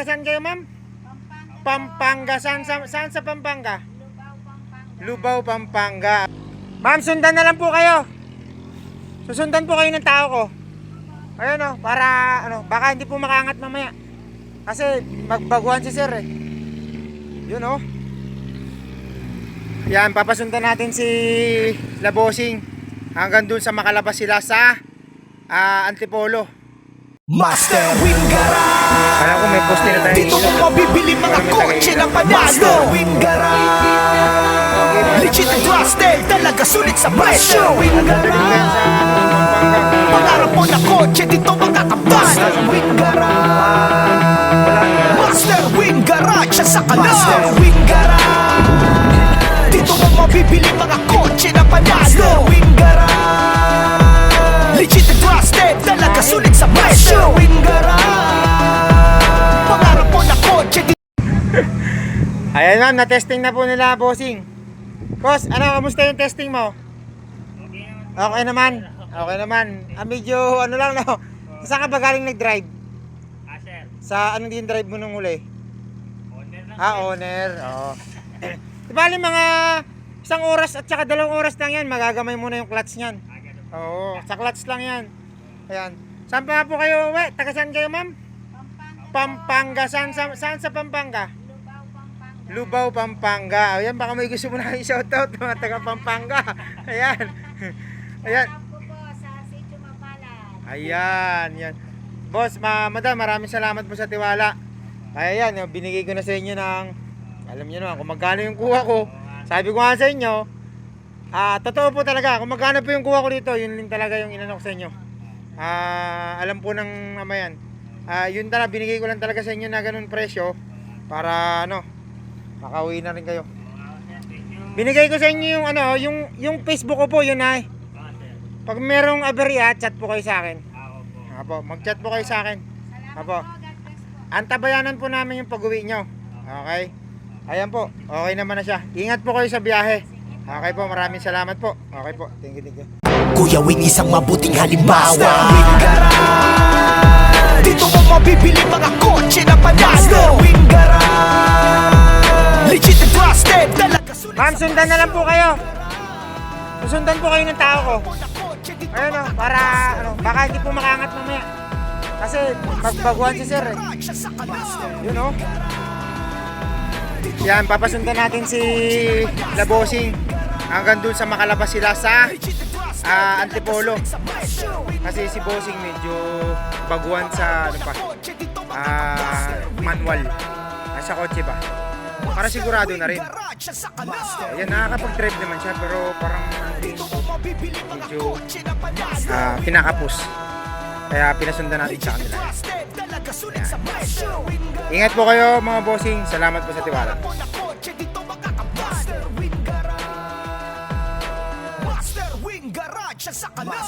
taga saan kayo, ma'am? Pampanga. Saan sa Pampanga? Lubao, Pampanga. Ma'am, sundan na lang po kayo. Susundan po kayo ng tao ko. Ayun o, para baka hindi po makaangat mamaya. Kasi magbaguhan si sir eh. Yun o. Yan, papasundan natin si Labosing hanggang dun sa makalabas sila sa Antipolo. Master Wingara. Alam ko may poste na tayo. Dito mo mabibili mga kotse ng panalo. Master Wingara. Legit and trusted, talaga sulit sa presyo. Wingara. Pangarap mo na kotse, dito makakabas. Master Wingara. Master Wingara, siya sa kalaw. Master Wingara. Dito mo mabibili mga kotse ng panalo. Master Wingara. Legit and trusted, talaga sulit sa presyo. Wingara. Pangarap mo na kotse. Ayan ma'am, na-testing na po nila, bossing. Boss, kamusta yung testing mo? Okay naman. Okay naman. Medyo lang no. Saan ka ba galing nag-drive? Sir. Sa anong din drive mo nung uli? Owner lang. Owner. Oo. Bali mga 1 oras at saka 2 oras lang yan. Magagamay muna yung clutch niyan. Oo, sa clutch lang yan. Ayan. Saan pa po kayo? Taga saan kayo, ma'am? Pampanga. Saan sa Pampanga? Lubao, Pampanga. Ayan, baka may gusto mo na yung shoutout mga taga Pampanga. Ayan. Ayan. Ayan, yan. Boss, madam, maraming salamat po sa tiwala. Ayan, binigay ko na sa inyo ng, alam niyo naman, kung magkano yung kuha ko. Sabi ko nga sa inyo, totoo po talaga, kung magkano po yung kuha ko dito, yun din talaga yung inanok sa inyo. Alam po ng mamayan. Yun talaga, binigay ko lang talaga sa inyo na ganun presyo para makauwi na rin kayo. Binigay ko sa inyo yung yung Facebook ko po, yun ay. Pag merong aberya, chat po kayo sa akin. Apo, mag-chat po kayo sa akin. Apo. Antabayanan po namin yung pag-uwi nyo. Okay? Ayan po, okay naman na siya. Ingat po kayo sa biyahe. Okay po, maraming salamat po. Okay po, thank you. Kuya Wing, isang mabuting halimbawa. Dito mo mabibili mga kotse na panalo. Wingara. Legit and trusted, talaga sulit. Ma'am, sundan na lang po kayo. Susundan po kayo ng tao ko. Ayun o, para baka hindi po makaangat mamaya. Kasi magbaguhan si sir eh. Yun o. Yan, papasundan natin si Labosing hanggang dun sa makalabas sila sa Antipolo. Kasi si Bossing medyo baguhan sa manual. Sa kotse ba? Para sigurado na rin. Ayan, nakakapag-drive naman siya pero parang medyo kinakapos. Kaya pinasundan natin sa kanila. Ayan. Ingat po kayo mga bossing. Salamat po sa tiwala. Master Wingara, siya sa kalaw.